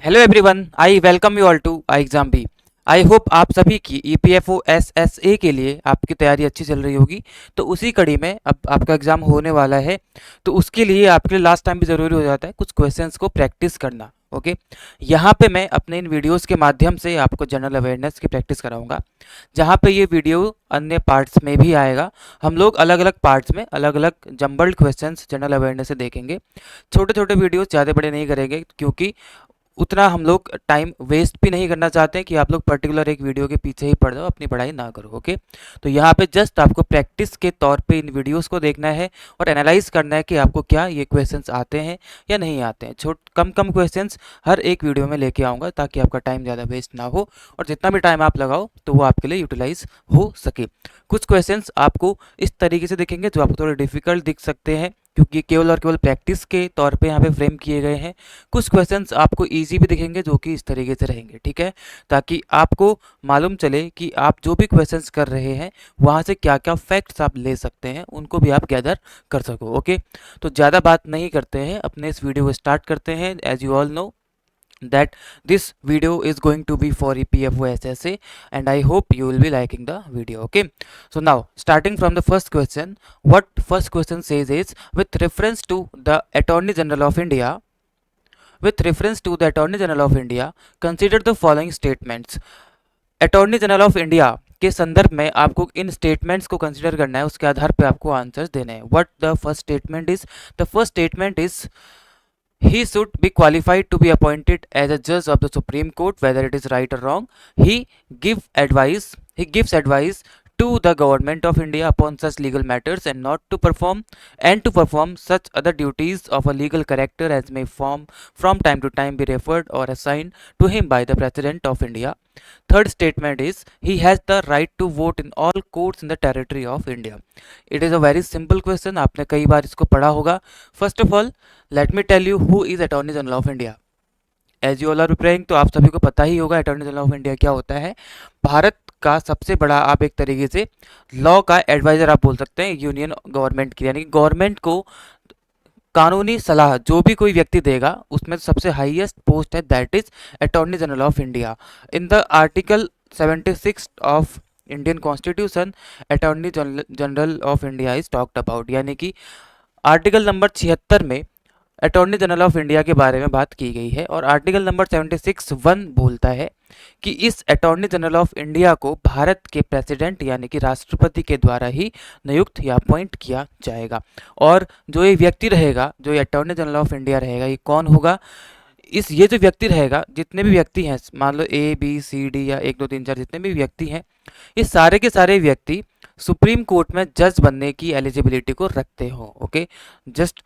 Hello everyone, I welcome you all to I exam B. I hope आप सभी की EPFO SSA के लिए आपकी तैयारी अच्छी चल रही होगी। तो उसी कड़ी में अब आपका एग्जाम होने वाला है, तो उसके लिए आपके लिए लास्ट टाइम भी ज़रूरी हो जाता है कुछ क्वेश्चंस को प्रैक्टिस करना। ओके, यहाँ पे मैं अपने इन वीडियोस के माध्यम से आपको जनरल अवेयरनेस की प्रैक्टिस कराऊंगा। जहाँ पे ये वीडियो अन्य पार्ट्स में भी आएगा। हम लोग अलग अलग पार्ट्स में अलग अलग जम्बल्ड क्वेश्चंस जनरल अवेयरनेस से देखेंगे। छोटे छोटे वीडियोस ज़्यादा बड़े नहीं करेंगे, क्योंकि उतना हम लोग टाइम वेस्ट भी नहीं करना चाहते हैं कि आप लोग पर्टिकुलर एक वीडियो के पीछे ही पड़ जाओ, अपनी पढ़ाई ना करो। ओके, तो यहाँ पे जस्ट आपको प्रैक्टिस के तौर पे इन वीडियोस को देखना है और एनालाइज करना है कि आपको क्या ये क्वेश्चंस आते हैं या नहीं आते हैं। कम कम क्वेश्चंस हर एक वीडियो में लेके आऊँगा, ताकि आपका टाइम ज़्यादा वेस्ट ना हो और जितना भी टाइम आप लगाओ तो वो आपके लिए यूटिलाइज हो सके। कुछ क्वेश्चंस आपको इस तरीके से दिखेंगे जो आपको थोड़े डिफिकल्ट दिख सकते हैं, क्योंकि केवल और केवल प्रैक्टिस के तौर पे यहाँ पे फ्रेम किए गए हैं। कुछ क्वेश्चंस आपको इजी भी दिखेंगे जो कि इस तरीके से रहेंगे, ठीक है, ताकि आपको मालूम चले कि आप जो भी क्वेश्चंस कर रहे हैं वहाँ से क्या क्या फैक्ट्स आप ले सकते हैं, उनको भी आप गैदर कर सको। ओके, तो ज़्यादा बात नहीं करते हैं, अपने इस वीडियो को स्टार्ट करते हैं। As you all know that this video is going to be for EPFO SSA, and I hope you will be liking the video. Okay, so now starting from the first question, what first question says is, with reference to the Attorney General of India, consider the following statements. Attorney general of India के संदर्भ में आपको इन statements को consider करना है, उसके आधार पे आपको आंसर्स देने हैं। What the first statement is? The first statement is, he should be qualified to be appointed as a judge of the Supreme Court, whether it is right or wrong. He gives advice to the government of India upon such legal matters, and not to perform such other duties of a legal character as may from time to time be referred or assigned to him by the President of India. Third statement is, he has the right to vote in all courts in the territory of India. It is a very simple question, आपने कई बार इसको पढ़ा होगा। First of all, let me tell you who is Attorney General of India. As you all are preparing, तो आप सभी को पता ही होगा अटॉर्नी जनरल ऑफ इंडिया क्या होता है। भारत का सबसे बड़ा, आप एक तरीके से लॉ का एडवाइजर आप बोल सकते हैं यूनियन गवर्नमेंट की, यानी कि गवर्नमेंट को कानूनी सलाह जो भी कोई व्यक्ति देगा उसमें सबसे हाईएस्ट पोस्ट है, that is attorney general of India. In the article 76 of Indian constitution, attorney general of India is talked about, यानी कि आर्टिकल नंबर 76 में अटॉर्नी जनरल ऑफ इंडिया के बारे में बात की गई है। और आर्टिकल नंबर 76(1) बोलता है कि इस अटॉर्नी जनरल ऑफ इंडिया को भारत के प्रेसिडेंट यानी कि राष्ट्रपति के द्वारा ही नियुक्त या अपॉइंट किया जाएगा। और जो ये व्यक्ति रहेगा, जो ये अटॉर्नी जनरल ऑफ इंडिया रहेगा, ये कौन होगा? ये जो व्यक्ति रहेगा, जितने भी व्यक्ति हैं, मान लो ABCD या 1 2 3 4 जितने भी व्यक्ति हैं, ये सारे के सारे व्यक्ति सुप्रीम कोर्ट में जज बनने की एलिजिबिलिटी को रखते हो। Okay, just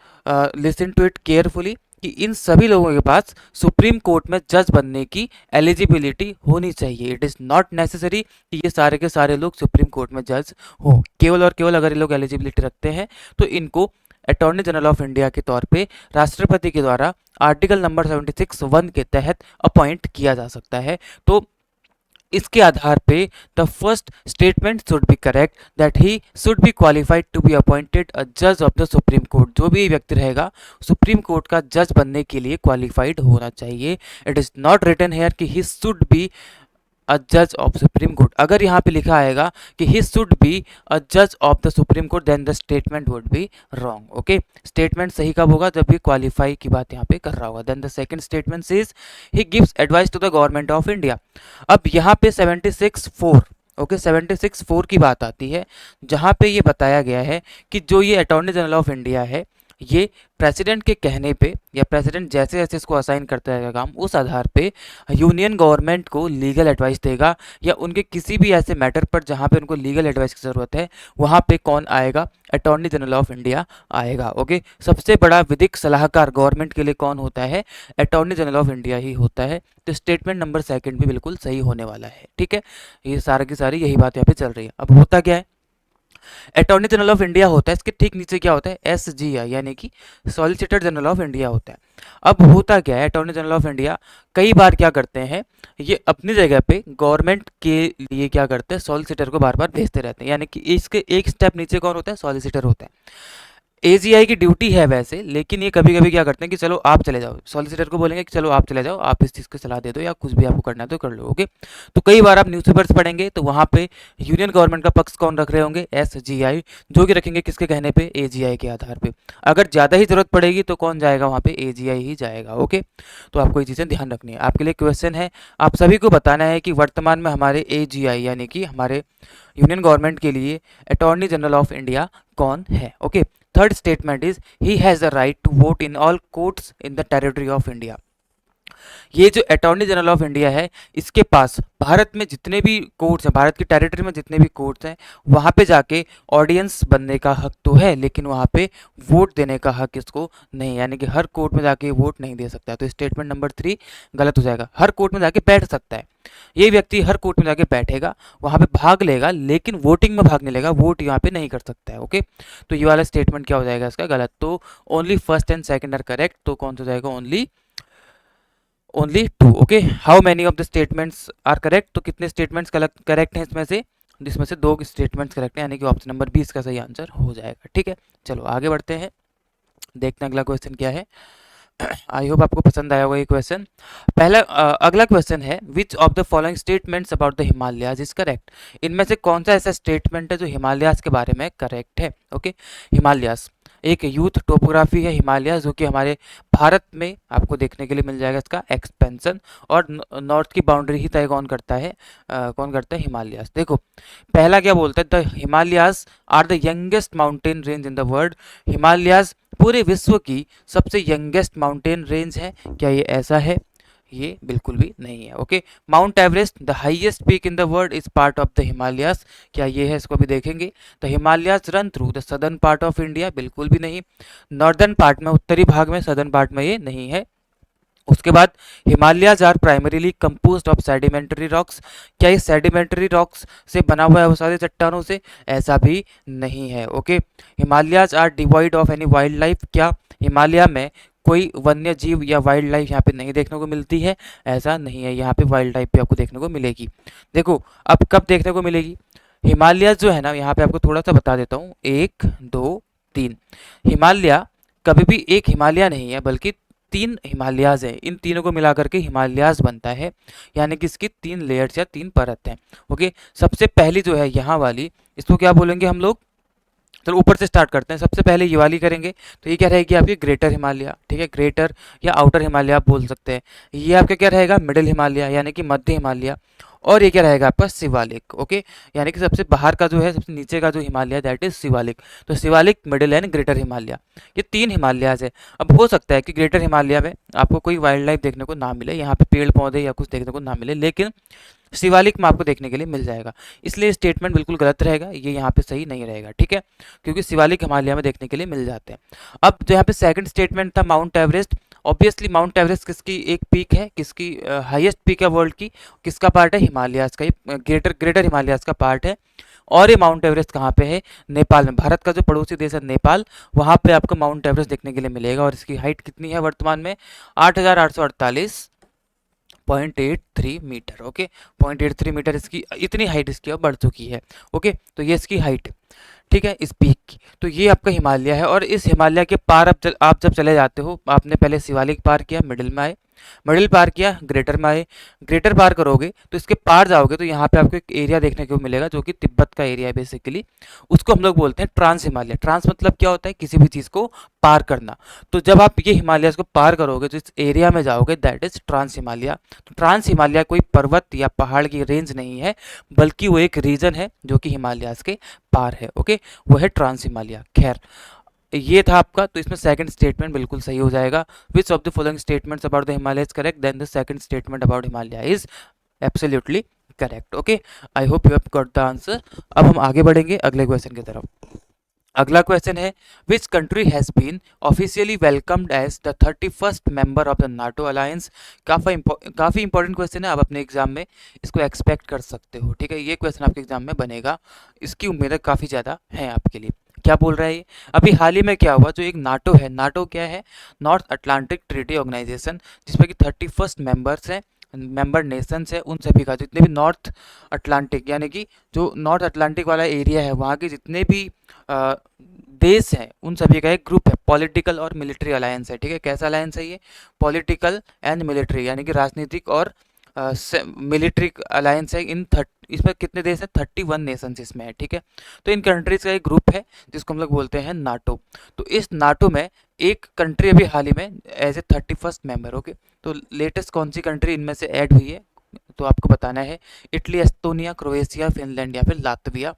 listen to it carefully कि इन सभी लोगों के पास सुप्रीम कोर्ट में जज बनने की एलिजिबिलिटी होनी चाहिए। इट इज़ नॉट नेसेसरी कि ये सारे के सारे लोग सुप्रीम कोर्ट में जज हो। केवल और केवल अगर ये लोग एलिजिबिलिटी रखते हैं तो इनको अटॉर्नी जनरल ऑफ इंडिया के तौर पे राष्ट्रपति के द्वारा आर्टिकल नंबर 76(1) के तहत अपॉइंट किया जा सकता है। तो इसके आधार पे the first statement should be correct, that he should be qualified to be appointed a जज ऑफ द सुप्रीम कोर्ट। जो भी व्यक्ति रहेगा सुप्रीम कोर्ट का जज बनने के लिए क्वालिफाइड होना चाहिए। It is not written here कि ही शुड बी अ जज ऑफ सुप्रीम कोर्ट। अगर यहाँ पे लिखा आएगा कि ही शुड बी अ जज of the supreme court, then the statement would be wrong. Okay, statement सही कब होगा? जब भी क्वालिफाई की बात यहाँ पे कर रहा होगा। Then the second statement says, he gives advice to the government of India. अब यहाँ पे 76(4), ओके, 76(4) की बात आती है, जहाँ पे ये बताया गया है कि जो ये अटॉर्नी जनरल ऑफ इंडिया है, ये प्रेसिडेंट के कहने पे या प्रेसिडेंट जैसे जैसे इसको असाइन करता है काम, उस आधार पे यूनियन गवर्नमेंट को लीगल एडवाइस देगा, या उनके किसी भी ऐसे मैटर पर जहाँ पे उनको लीगल एडवाइस की ज़रूरत है, वहाँ पे कौन आएगा? अटॉर्नी जनरल ऑफ इंडिया आएगा। ओके, सबसे बड़ा विधिक सलाहकार गवर्नमेंट के लिए कौन होता है? अटॉर्नी जनरल ऑफ इंडिया ही होता है। तो स्टेटमेंट नंबर 2 भी बिल्कुल सही होने वाला है, ठीक है। ये सारी की सारी यही बात यहाँ पे चल रही है। अब होता क्या है, अटॉर्नी जनरल ऑफ इंडिया होता है, इसके ठीक नीचे क्या होता है? SGI, यानी कि सॉलिसिटर जनरल ऑफ इंडिया होता है। अब होता क्या है, अटॉर्नी जनरल ऑफ इंडिया कई बार क्या करते हैं, ये अपनी जगह पे गवर्नमेंट के लिए क्या करते हैं, सॉलिसिटर को बार बार भेजते रहते हैं, यानी कि इसके एक स्टेप नीचे कौन होता है? सॉलिसिटर होता है। एजीआई की ड्यूटी है वैसे, लेकिन ये कभी कभी क्या करते हैं कि चलो आप चले जाओ, सॉलिसिटर को बोलेंगे कि चलो आप चले जाओ, आप इस चीज़ को सलाह दे दो या कुछ भी आपको करना है तो कर लो। ओके, तो कई बार आप न्यूज़पेपर्स पढ़ेंगे तो वहाँ पे यूनियन गवर्नमेंट का पक्ष कौन रख रहे होंगे, एसजीआई, जो कि रखेंगे किसके कहने पे, एजीआई के आधार पे। अगर ज़्यादा ही जरूरत पड़ेगी तो कौन जाएगा वहाँ पे, एजीआई ही जाएगा। ओके, तो आपको ये चीज़ें ध्यान रखनी है। आपके लिए क्वेश्चन है, आप सभी को बताना है कि वर्तमान में हमारे एजीआई यानी कि हमारे यूनियन गवर्नमेंट के लिए अटॉर्नी जनरल ऑफ इंडिया कौन है। Okay, third statement is he has the right to vote in all courts in the territory of India. ये जो अटॉर्नी जनरल ऑफ इंडिया है, इसके पास भारत में जितने भी कोर्ट्स हैं, भारत की टेरिटरी में जितने भी कोर्ट्स हैं, वहाँ पे जाके ऑडियंस बनने का हक तो है, लेकिन वहाँ पे वोट देने का हक इसको नहीं, यानी कि हर कोर्ट में जाके वोट नहीं दे सकता है। तो स्टेटमेंट नंबर 3 गलत हो जाएगा। हर कोर्ट में जाके बैठ सकता है, ये व्यक्ति हर कोर्ट में जाके बैठेगा, वहाँ पे भाग लेगा, लेकिन वोटिंग में भाग नहीं लेगा, वोट यहाँ पे नहीं कर सकता है। ओके, तो ये वाला स्टेटमेंट क्या हो जाएगा इसका, गलत। तो only first and second are correct, तो कौन सा हो जाएगा, only 2। Okay, how many of the statements are correct, तो कितने स्टेटमेंट्स करेक्ट हैं इसमें से, जिसमें से 2 स्टेटमेंट्स करेक्ट हैं, यानी कि ऑप्शन नंबर 20 का सही आंसर हो जाएगा। ठीक है, चलो आगे बढ़ते हैं, देखते हैं अगला क्वेश्चन क्या है। आई होप आपको पसंद आया होगा ये क्वेश्चन। अगला क्वेश्चन है, विच of the following statements about the Himalayas is correct. इनमें से कौन सा ऐसा स्टेटमेंट है जो हिमालयाज के बारे में करेक्ट है। ओके, हिमालयाज एक यूथ टोपोग्राफी है, हिमालयाज, जो कि हमारे भारत में आपको देखने के लिए मिल जाएगा इसका एक्सपेंशन, और नॉर्थ की बाउंड्री ही तय कौन करता है, हिमालयाज। देखो पहला क्या बोलता है, the Himalayas are the youngest mountain range in the world. Himalayas पूरे विश्व की सबसे यंगेस्ट माउंटेन रेंज है। क्या ये ऐसा है, ये बिल्कुल भी नहीं है। Okay, mount Everest the highest peak in the world is part of the Himalayas. क्या ये है, इसको भी देखेंगे। The Himalayas run through the southern part of India, बिल्कुल भी नहीं। नॉर्दर्न पार्ट में, उत्तरी भाग में, सदर्न पार्ट में ये नहीं है। उसके बाद Himalayas are primarily composed of sedimentary rocks. क्या ये सेडिमेंटरी रॉक्स से बना हुआ है, वो सारे चट्टानों से, ऐसा भी नहीं है। Okay, Himalayas are devoid of any wildlife. क्या हिमालय में कोई वन्य जीव या वाइल्ड लाइफ यहाँ पे नहीं देखने को मिलती है, ऐसा नहीं है, यहाँ पे वाइल्ड लाइफ भी आपको देखने को मिलेगी। देखो अब कब देखने को मिलेगी, हिमालय जो है ना, यहाँ पे आपको थोड़ा सा बता देता हूँ, 1 2 3 हिमालय कभी भी एक हिमालय नहीं है, बल्कि 3 हिमालयाज हैं। इन तीनों को मिला करके हिमालयाज बनता है, यानी कि इसकी 3 लेयर्स या 3 परत हैं। ओके, सबसे पहली जो है यहाँ वाली, इसको क्या बोलेंगे हम लोग, चलो ऊपर से स्टार्ट करते हैं। सबसे पहले ये वाली करेंगे तो ये क्या रहेगी आपकी, ग्रेटर हिमालय। ठीक है, ग्रेटर या आउटर हिमालय आप बोल सकते हैं। ये आपका क्या रहेगा, मिडिल हिमालय यानी कि मध्य हिमालय। और ये क्या रहेगा आपका, शिवालिक। ओके, यानी कि सबसे बाहर का जो है, सबसे नीचे का जो हिमालय, दैट इज शिवालिक। तो Shivalik, middle and greater Himalaya, ये 3 हिमालयाज है। अब हो सकता है कि ग्रेटर हिमालय में आपको कोई वाइल्ड लाइफ देखने को ना मिले, यहाँ पे पेड़ पौधे या कुछ देखने को ना मिले, लेकिन शिवालिक में आपको देखने के लिए मिल जाएगा। इसलिए स्टेटमेंट बिल्कुल गलत रहेगा, ये यहाँ पे सही नहीं रहेगा। ठीक है, क्योंकि शिवालिक हिमालय में देखने के लिए मिल जाते हैं। अब जो यहाँ पे सेकंड स्टेटमेंट था, mount Everest. Obviously mount Everest किसकी एक पीक है, किसकी हाईएस्ट पीक है वर्ल्ड की, किसका पार्ट है, हिमालयाज का, ये ग्रेटर हिमालयाज का पार्ट है। और ये माउंट एवरेस्ट कहाँ पे है, नेपाल में। भारत का जो पड़ोसी देश है नेपाल, वहाँ पे आपको माउंट एवरेस्ट देखने के लिए मिलेगा। और इसकी हाइट कितनी है वर्तमान में, 8,848.83 मीटर। ओके, 0.83 मीटर इसकी, इतनी हाइट इसकी अब बढ़ चुकी है। ओके, तो ये इसकी हाइट, ठीक है, इस पीक की। तो ये आपका हिमालय है, और इस हिमालय के पार आप जब चले जाते हो, आपने पहले शिवालिक पार किया, मिडिल में आए, मिडिल पार किया, ग्रेटर में आए, ग्रेटर पार करोगे तो इसके पार जाओगे तो यहाँ पे आपको एक एरिया देखने को मिलेगा जो कि तिब्बत का एरिया है बेसिकली। उसको हम लोग बोलते हैं ट्रांस हिमालय। ट्रांस मतलब क्या होता है, किसी भी चीज़ को पार करना। तो जब आप ये हिमालय को पार करोगे तो इस एरिया में जाओगे, दैट इज ट्रांस हिमालय। तो ट्रांस हिमालय कोई पर्वत या पहाड़ की रेंज नहीं है, बल्कि वो एक रीजन है जो कि हिमालयाज के पार है। ओके, वो है ट्रांस हिमालय। खैर, ये था आपका, तो इसमें सेकंड स्टेटमेंट बिल्कुल सही हो जाएगा। Which of the following statements about the Himalaya is correct, then the second statement about Himalaya is absolutely correct. Okay, I hope you have got the answer. अब हम आगे बढ़ेंगे अगले क्वेश्चन की तरफ। अगला क्वेश्चन है, which country has been officially welcomed as the 31st member of the NATO alliance. काफ़ी इंपॉर्टेंट क्वेश्चन है, आप अपने एग्जाम में इसको एक्सपेक्ट कर सकते हो। ठीक है, ये क्वेश्चन आपके एग्जाम में बनेगा, इसकी उम्मीदें काफ़ी ज़्यादा हैं आपके लिए। क्या बोल रहा है ये, अभी हाल ही में क्या हुआ, जो एक नाटो है, नाटो क्या है, नॉर्थ अटलांटिक ट्रीटी ऑर्गेनाइजेशन, जिसमें कि 31st मेंबर्स हैं, मेंबर नेशंस है उन सभी का, जितने भी नॉर्थ अटलांटिक यानी कि जो नॉर्थ अटलांटिक वाला एरिया है वहाँ के जितने भी अ, देश हैं उन सभी का एक ग्रुप है, पॉलिटिकल और मिलिट्री अलायंस है। ठीक है, कैसा अलायंस है ये? पॉलिटिकल एंड मिलिट्री यानी कि राजनीतिक और मिलिट्री अलायंस है। इसमें कितने देश हैं? 31 नेशंस इसमें है। ठीक है, तो इन कंट्रीज का एक ग्रुप है जिसको हम लोग बोलते हैं नाटो। तो इस नाटो में एक कंट्री अभी हाल ही में as a 31st member. Okay, तो लेटेस्ट कौन सी कंट्री इनमें से ऐड हुई है तो आपको बताना है। इटली, एस्तोनिया, क्रोएशिया, फिनलैंड या फिर लातविया,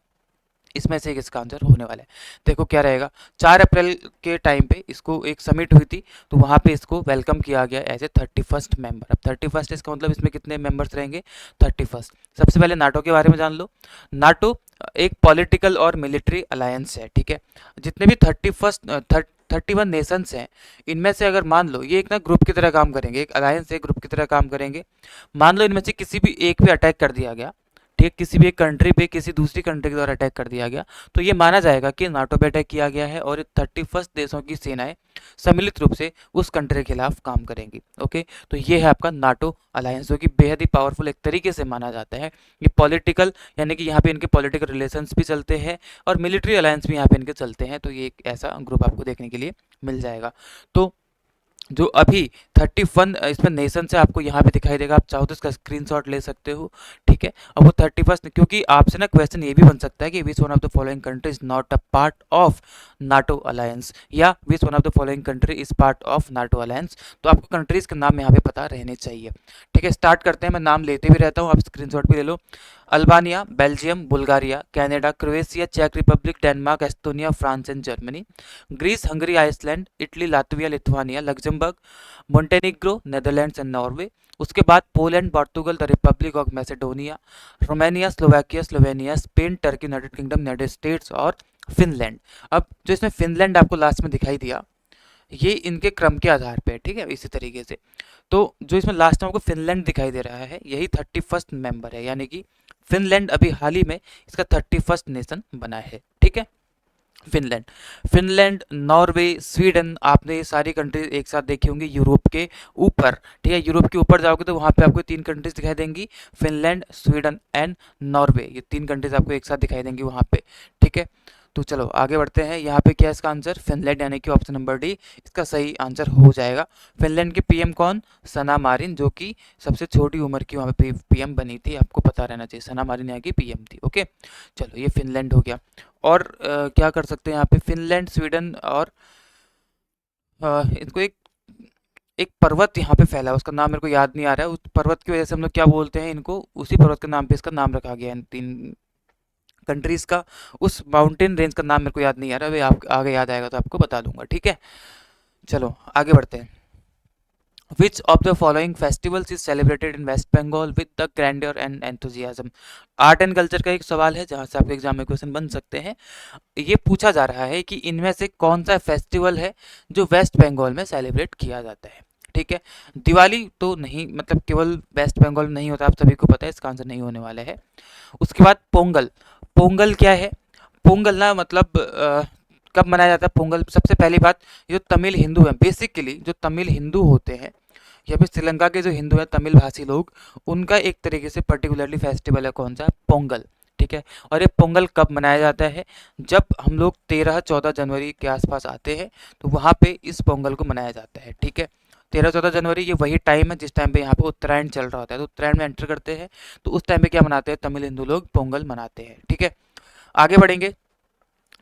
इसमें से एक इसका आंसर होने वाला है। देखो क्या रहेगा, 4 अप्रैल के टाइम पे इसको एक समिट हुई थी, तो वहाँ पे इसको वेलकम किया गया एज ए 31st मेंबर। अब 31st इसका मतलब इसमें कितने मेंबर्स रहेंगे? 31st। सबसे पहले नाटो के बारे में जान लो। नाटो एक पॉलिटिकल और मिलिट्री अलायंस है। ठीक है, जितने भी 31 नेशंस हैं इनमें से अगर मान लो ये एक ना ग्रुप की तरह काम करेंगे, एक अलायंस है, ग्रुप की तरह काम करेंगे। मान लो इनमें से किसी भी एक पे अटैक कर दिया गया, ठीक, किसी भी एक कंट्री पे किसी दूसरी कंट्री के द्वारा अटैक कर दिया गया, तो ये माना जाएगा कि नाटो पे अटैक किया गया है और ये 31st देशों की सेनाएं सम्मिलित रूप से उस कंट्री के खिलाफ काम करेंगी। ओके, तो ये है आपका नाटो अलायंस, जो कि बेहद ही पावरफुल एक तरीके से माना जाता है। ये पॉलिटिकल यानी कि यहाँ पे इनके पॉलिटिकल रिलेशंस भी चलते हैं और मिलिट्री अलायंस भी यहाँ पे इनके चलते हैं, तो ये एक ऐसा ग्रुप आपको देखने के लिए मिल जाएगा। तो जो अभी 31 इसमें नेशन से आपको यहाँ पे दिखाई देगा, आप चाहो तो इसका स्क्रीनशॉट ले सकते हो। ठीक है, अब वो 31st, क्योंकि आपसे ना क्वेश्चन ये भी बन सकता है कि which one of the following country is not a part of NATO alliance, या which one of the following country is part of NATO alliance. तो आपको कंट्रीज के नाम यहाँ पे पता रहने चाहिए। ठीक है, स्टार्ट करते हैं। मैं नाम लेते भी रहता हूँ, आप स्क्रीनशॉट भी ले लो। Albania, Belgium, Bulgaria, Canada, Croatia, चेक Republic, Denmark, Estonia, France and Germany. Greece, Hungary, Iceland, Italy, Latvia, Lithuania, Luxembourg, Montenegro, Netherlands and Norway. उसके बाद Poland, Portugal, the Republic of Macedonia, Romania, Slovakia, Slovenia, Spain, Turkey, United Kingdom, United States और Finland. अब जो इसमें Finland आपको last में दिखाई दिया, ये इनके क्रम के आधार पे है। ठीक है, इसी तरीके से तो जो इसमें लास्ट में आपको फिनलैंड दिखाई दे रहा है, यही 31st मेंबर है, यानी कि फिनलैंड अभी हाल ही में इसका 31st नेशन बना है। ठीक है, फिनलैंड, फिनलैंड, नॉर्वे, स्वीडन, आपने ये सारी कंट्रीज एक साथ देखी होंगी यूरोप के ऊपर। ठीक है, यूरोप के ऊपर जाओगे तो वहाँ पे आपको 3 कंट्रीज दिखाई देंगी, फिनलैंड, स्वीडन एंड नॉर्वे। ये 3 कंट्रीज आपको एक साथ दिखाई देंगी वहाँ पे। ठीक है, तो चलो आगे बढ़ते हैं। यहाँ पे क्या है इसका आंसर? फिनलैंड, यानी कि ऑप्शन नंबर डी इसका सही आंसर हो जाएगा। फिनलैंड के पीएम कौन? सना मारिन, जो कि सबसे छोटी उम्र की वहाँ पे पीएम बनी थी, आपको पता रहना चाहिए। सना मारिन यहाँ की पीएम थी। ओके, चलो ये फिनलैंड हो गया। और क्या कर सकते हैं यहाँ पे? फिनलैंड, स्वीडन और इनको एक एक पर्वत यहाँ पे फैला है, उसका नाम मेरे को याद नहीं आ रहा है। उस पर्वत की वजह से हम लोग क्या बोलते हैं इनको, उसी पर्वत के नाम पे इसका नाम रखा गया है इन 3 कंट्रीज का। उस माउंटेन रेंज का नाम मेरे को याद नहीं आ रहा, अभी आप आगे याद आएगा तो आपको बता दूंगा। ठीक है, चलो आगे बढ़ते हैं। Which of the following festivals is celebrated in West Bengal with the grandeur and enthusiasm? Art and culture का एक सवाल है जहाँ से आपके एग्जाम में क्वेश्चन बन सकते हैं। ये पूछा जा रहा है कि इनमें से कौन सा फेस्टिवल है जो वेस्ट बंगाल में सेलिब्रेट किया जाता है। ठीक है, दिवाली तो नहीं, मतलब केवल वेस्ट बंगाल में नहीं होता, आप सभी को पता है, इसका आंसर नहीं होने वाला है। उसके बाद पोंगल, पोंगल क्या है? पोंगल ना मतलब कब मनाया जाता है पोंगल? सबसे पहली बात, ये जो तमिल हिंदू हैं, बेसिकली जो तमिल हिंदू होते हैं या फिर श्रीलंका के जो हिंदू हैं तमिल भाषी लोग, उनका एक तरीके से पर्टिकुलरली फेस्टिवल है, कौन सा? पोंगल। ठीक है, और ये पोंगल कब मनाया जाता है? जब हम लोग 13-14 जनवरी के आसपास आते हैं तो वहाँ पे इस पोंगल को मनाया जाता है। ठीक है, 13-14 जनवरी ये वही टाइम है जिस टाइम पे यहाँ पे उत्तरायण चल रहा होता है, तो उत्तरायण में एंटर करते हैं, तो उस टाइम पे क्या मनाते हैं? तमिल हिंदू लोग पोंगल मनाते हैं। ठीक है, आगे बढ़ेंगे।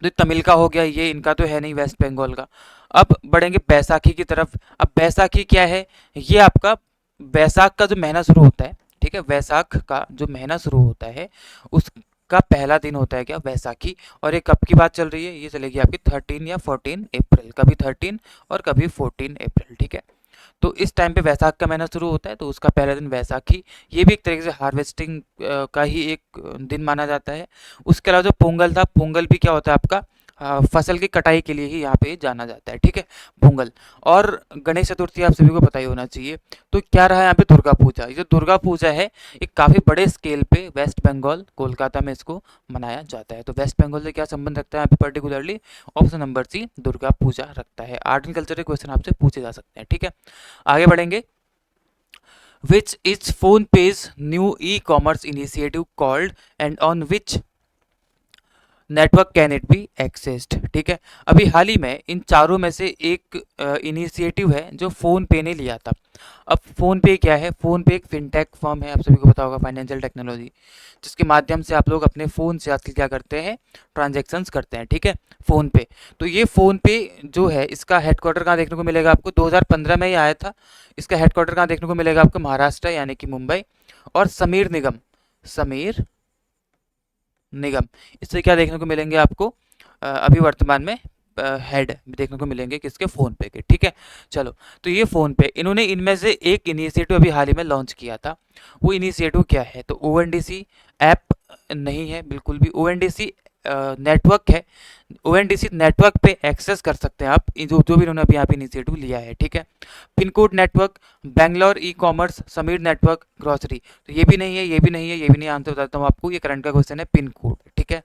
तो तमिल का हो गया, ये इनका तो है नहीं वेस्ट बंगाल का। अब बढ़ेंगे बैसाखी की तरफ। अब बैसाखी क्या है? ये आपका बैसाख का जो महीना शुरू होता है, ठीक है, वैसाख का जो महीना शुरू होता है उसका पहला दिन होता है क्या? वैसाखी। और ये कब की बात चल रही है? ये चलेगी आपकी 13 या 14 अप्रैल, कभी 13 और कभी 14 अप्रैल। ठीक है, तो इस टाइम पे वैसाख का महीना शुरू होता है, तो उसका पहला दिन वैसाखी। ये भी एक तरीके से हार्वेस्टिंग का ही एक दिन माना जाता है। उसके अलावा जो पोंगल था, पोंगल भी क्या होता है आपका? फसल की कटाई के लिए ही यहाँ पे जाना जाता है। ठीक है, पोंगल। और गणेश चतुर्थी आप सभी को पता ही होना चाहिए। तो क्या रहा यहाँ पे? दुर्गा पूजा। ये जो दुर्गा पूजा है एक काफ़ी बड़े स्केल पे वेस्ट बंगाल, कोलकाता में इसको मनाया जाता है। तो वेस्ट बंगाल से क्या संबंध रखता है यहाँ पे particularly? Option number C, Durga Puja रखता है। आर्ट एंड कल्चर के क्वेश्चन आपसे पूछे जा सकते हैं। ठीक है, आगे बढ़ेंगे। which is PhonePe's new e-commerce initiative called and on which network can it be accessed. ठीक है, अभी हाल ही में इन चारों में से एक इनिशिएटिव है जो फ़ोन पे ने लिया था। अब फ़ोन पे क्या है? फ़ोन पे एक फिनटेक फर्म है, आप सभी को पता होगा, फाइनेंशियल टेक्नोलॉजी, जिसके माध्यम से आप लोग अपने फ़ोन से आजकल क्या करते हैं, ट्रांजेक्शन्स करते हैं। ठीक है, फ़ोन पे। तो ये फ़ोन पे जो है इसका हेडक्वार्टर कहाँ देखने को मिलेगा आपको? 2015 में ही आया था। इसका हेडक्वार्टर कहाँ देखने को मिलेगा आपको? महाराष्ट्र यानी कि मुंबई। और समीर निगम, इससे क्या देखने को मिलेंगे आपको? अभी वर्तमान में हेड देखने को मिलेंगे किसके? फ़ोन पे के। ठीक है, चलो, तो ये फ़ोन पे इन्होंने इनमें से एक इनिशिएटिव अभी हाल ही में लॉन्च किया था। वो इनिशिएटिव क्या है? तो ओएनडीसी ऐप नहीं है बिल्कुल भी, ओएनडीसी नेटवर्क है। ओएनडीसी नेटवर्क पे एक्सेस कर सकते हैं आप, जो जो भी इन्होंने अभी यहाँ पे इनिशिएटिव लिया है। ठीक है, pin code network, Bangalore e commerce, Sameer network, grocery, तो ये भी नहीं है, ये भी नहीं है, ये भी नहीं। आंसर बताता हूँ आपको, ये करंट का क्वेश्चन है, पिन कोड। ठीक है,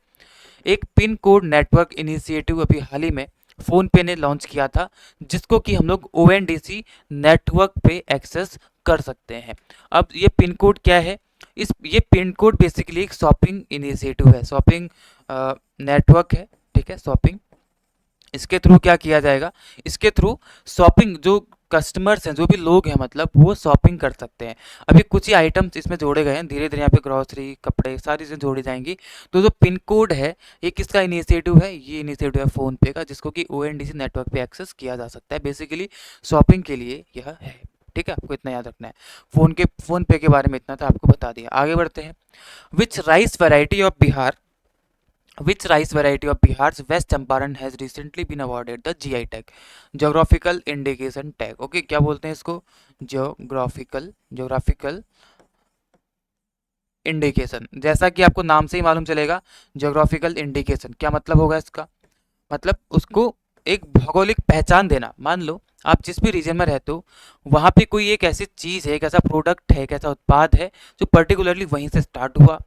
एक पिन कोड नेटवर्क इनिशिएटिव अभी हाल ही में फ़ोन पे ने लॉन्च किया था, जिसको कि हम लोग ओएनडीसी नेटवर्क पे एक्सेस कर सकते हैं। अब ये पिन कोड क्या है? ये पिन कोड बेसिकली एक शॉपिंग इनिशिएटिव है, शॉपिंग नेटवर्क है। ठीक है, शॉपिंग, इसके थ्रू क्या किया जाएगा? इसके थ्रू शॉपिंग, जो कस्टमर्स हैं, जो भी लोग हैं, मतलब वो शॉपिंग कर सकते हैं। अभी कुछ ही आइटम्स इसमें जोड़े गए हैं, धीरे धीरे यहाँ पे ग्रॉसरी, कपड़े, सारी चीज़ें जोड़ी जाएंगी। तो जो पिन कोड है, ये किसका इनिशिएटिव है? ये इनिशिएटिव है फ़ोन पे का, जिसको कि ओएनडीसी नेटवर्क पे एक्सेस किया जा सकता है। बेसिकली शॉपिंग के लिए यह है। ठीक है, आपको इतना याद रखना है। फ़ोन पे के बारे में इतना था, आपको बता दिया। आगे बढ़ते हैं। Which rice variety of Bihar Which rice variety of Bihar's West Champaran has recently been awarded the GI tag, geographical indication tag? Okay, क्या बोलते हैं इसको? Geographical indication. जैसा कि आपको नाम से ही मालूम चलेगा, ज्योग्राफिकल इंडिकेशन क्या मतलब होगा इसका? मतलब उसको एक भौगोलिक पहचान देना। मान लो आप जिस भी रीजन में रहते हो, वहाँ पे कोई एक ऐसी चीज़ है, एक ऐसा प्रोडक्ट है, एक ऐसा उत्पाद है जो पर्टिकुलरली वहीं से स्टार्ट हुआ,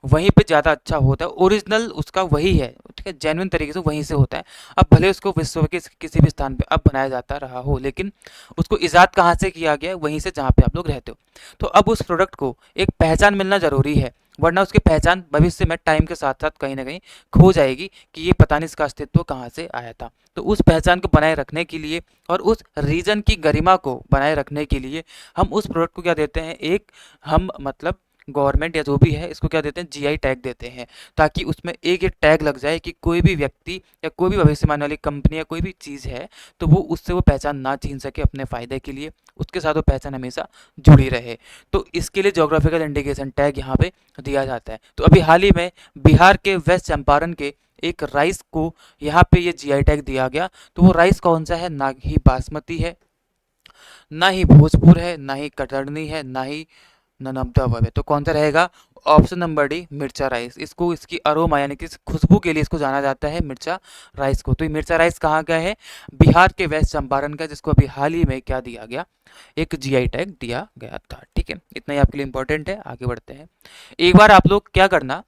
वहीं पे ज़्यादा अच्छा होता है, ओरिजिनल उसका वही है। ठीक है, जेन्युइन तरीके से वहीं से होता है। अब भले उसको विश्व के किसी भी स्थान पे अब बनाया जाता रहा हो, लेकिन उसको ईजाद कहाँ से किया गया है? वहीं से, जहाँ पे आप लोग रहते हो। तो अब उस प्रोडक्ट को एक पहचान मिलना ज़रूरी है, वरना उसकी पहचान भविष्य में टाइम के साथ साथ कहीं ना कहीं खो जाएगी कि ये पता नहीं इसका अस्तित्व कहाँ से आया था। तो उस पहचान को बनाए रखने के लिए और उस रीजन की गरिमा को बनाए रखने के लिए हम उस प्रोडक्ट को क्या देते हैं? एक, हम मतलब गवर्नमेंट या जो भी है, इसको क्या देते हैं? जीआई टैग देते हैं, ताकि उसमें एक एक टैग लग जाए कि कोई भी व्यक्ति या कोई भी भविष्य में आने वाली कंपनी या कोई भी चीज़ है, तो वो उससे वो पहचान ना छीन सके अपने फ़ायदे के लिए, उसके साथ वो पहचान हमेशा जुड़ी रहे। तो इसके लिए जोग्राफिकल इंडिकेशन टैग यहाँ पे दिया जाता है। तो अभी हाल ही में बिहार के वेस्ट चंपारण के एक राइस को यहाँ पे ये जीआई टैग दिया गया। तो वो राइस कौन सा है? ना ही बासमती है, ना ही भोजपुर है, ना ही कटरनी है, ना ही ननबदा हुआ है। तो कौन सा रहेगा? ऑप्शन नंबर डी, मिर्चा राइस। इसको इसकी अरोमा यानी कि खुशबू के लिए इसको जाना जाता है, मिर्चा राइस को। तो ये मिर्चा राइस कहाँ का है? बिहार के वेस्ट चंपारण का, जिसको अभी हाल ही में क्या दिया गया? एक जीआई टैग दिया गया था। ठीक है, इतना ही आपके लिए इंपॉर्टेंट है। आगे बढ़ते हैं। एक बार आप लोग क्या करना,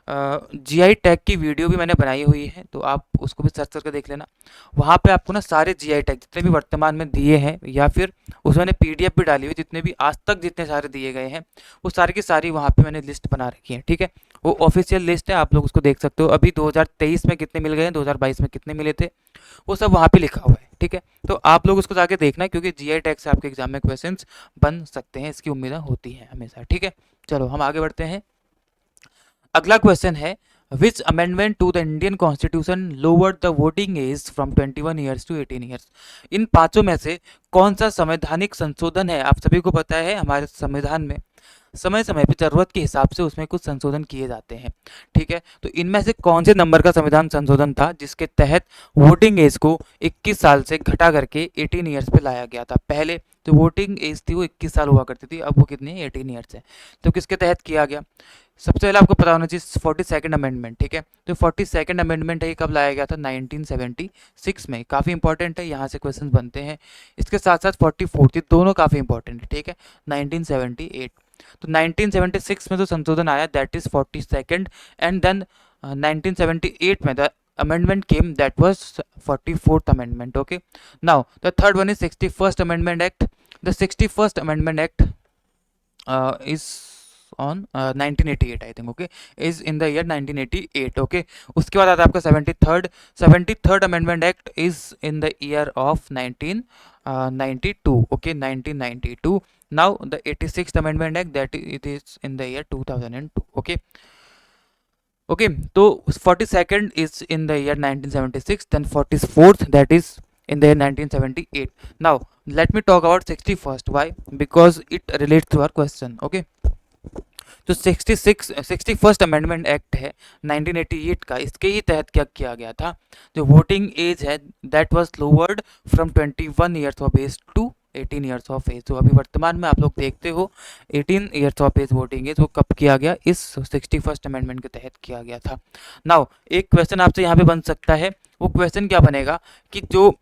जीआई टैग की वीडियो भी मैंने बनाई हुई है, तो आप उसको भी सर्च करके देख लेना। वहाँ पे आपको ना सारे जीआई टैग जितने भी वर्तमान में दिए हैं, या फिर उसमें मैंने पीडीएफ भी डाली हुई, जितने भी आज तक जितने सारे दिए गए हैं, वो सारी की सारी वहाँ पे मैंने लिस्ट बना रखी है। ठीक है, वो ऑफिशियल लिस्ट है, आप लोग उसको देख सकते हो। अभी 2023 में कितने मिल गए हैं, 2022 में कितने मिले थे, वो सब वहाँ पे लिखा हुआ है। ठीक है, तो आप लोग उसको जाके देखना, क्योंकि जीआई टैग से आपके एग्जाम में क्वेश्चन बन सकते हैं, इसकी उम्मीदें होती हैं हमेशा। ठीक है, चलो हम आगे बढ़ते हैं। अगला क्वेश्चन है, which amendment to the Indian constitution lowered the voting age from 21 years to 18 years? इन पांचों में से कौन सा संवैधानिक संशोधन है? आप सभी को पता है हमारे संविधान में समय समय पर जरूरत के हिसाब से उसमें कुछ संशोधन किए जाते हैं। ठीक है, तो इनमें से कौन से नंबर का संविधान संशोधन था जिसके तहत वोटिंग एज को 21 साल से घटा करके 18 ईयर्स पे लाया गया था? पहले जो वोटिंग एज थी वो 21 साल हुआ करती थी, अब वो कितनी है? 18 ईयर्स है। तो किसके तहत किया गया? सबसे पहले आपको पता होना चाहिए 42nd अमेंडमेंट। ठीक है, तो 42nd अमेंडमेंट है, ये कब लाया गया था? 1976 में। काफ़ी इंपॉर्टेंट है, यहाँ से क्वेश्चन बनते हैं। इसके साथ साथ 44th, ये दोनों काफ़ी इंपॉर्टेंट है। ठीक है, 1978। तो 1976 में जो संशोधन आया, that is 42nd, and then 1978 में the amendment came, that was 44th amendment. Okay, now the third one is 61st amendment act. The 61st amendment act is on 1988 I think, okay, is in the year 1988, okay. उसके बाद आता है आपका 73rd amendment act is in the year of 1992, okay, 1992। Now the 86th amendment act that it is in the year 2002, okay, okay. तो 42nd is in the year 1976, then 44th that is in the year 1978. Now let me talk about 61st. Why? Because it relates to our question, okay। जो 61st amendment act है 1988 का, इसके ही तहत क्या किया गया था, जो वोटिंग एज है that was lowered from 21 years of age to 18 years of age. तो अभी वर्तमान में आप लोग देखते हो 18 years of age voting age, वो कब किया गया, इस 61st अमेंडमेंट के तहत किया गया था। नाउ एक क्वेश्चन आपसे यहाँ पे बन सकता है, वो क्वेश्चन क्या बनेगा कि जो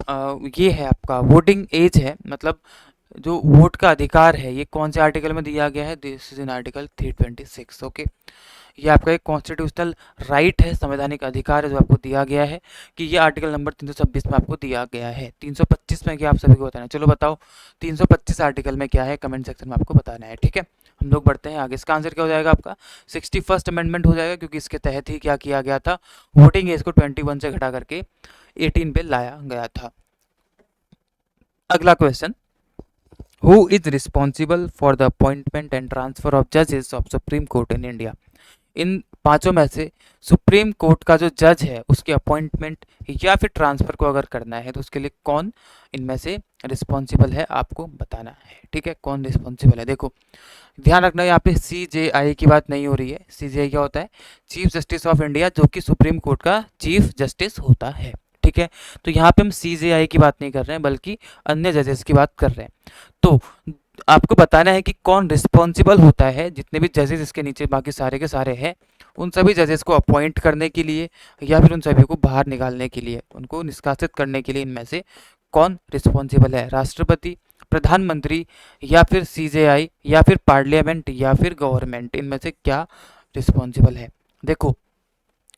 ये है आपका वोटिंग एज है, मतलब जो वोट का अधिकार है, ये कौन से आर्टिकल में दिया गया है, this is in article 326, okay. ये आपका एक कॉन्स्टिट्यूशनल राइट है, संवैधानिक अधिकार है जो आपको दिया गया है, कि ये आर्टिकल नंबर 326 में आपको दिया गया है। 325 में क्या आप सभी को बताना है, चलो बताओ 325 आर्टिकल में क्या है, कमेंट सेक्शन में आपको बताना है, ठीक है। हम लोग बढ़ते हैं आगे। इसका आंसर क्या हो जाएगा आपका 61st अमेंडमेंट हो जाएगा, क्योंकि इसके तहत ही क्या किया गया था, वोटिंग एज को 21 से घटा करके 18 पे लाया गया था। अगला question, who is responsible for the appointment and transfer of जजेस of supreme court in India. इन पांचों में से सुप्रीम कोर्ट का जो जज है उसकी अपॉइंटमेंट या फिर ट्रांसफर को अगर करना है तो उसके लिए कौन इनमें से रिस्पॉन्सिबल है, आपको बताना है, ठीक है। कौन रिस्पॉन्सिबल है, देखो ध्यान रखना, यहाँ पे CJI की बात नहीं हो रही है। CJI क्या होता है, चीफ जस्टिस ऑफ इंडिया, जो कि सुप्रीम कोर्ट का चीफ जस्टिस होता है, ठीक है। तो यहाँ पे हम CJI की बात नहीं कर रहे हैं, बल्कि अन्य जजेस की बात कर रहे हैं। तो आपको बताना है कि कौन रिस्पॉन्सिबल होता है, जितने भी जजेस इसके नीचे बाकी सारे के सारे हैं, उन सभी जजेस को अपॉइंट करने के लिए या फिर उन सभी को बाहर निकालने के लिए, उनको निष्कासित करने के लिए इनमें से कौन रिस्पॉन्सिबल है, राष्ट्रपति, प्रधानमंत्री, या फिर CJI, या फिर पार्लियामेंट, या फिर गवर्नमेंट, इनमें से क्या रिस्पॉन्सिबल है। देखो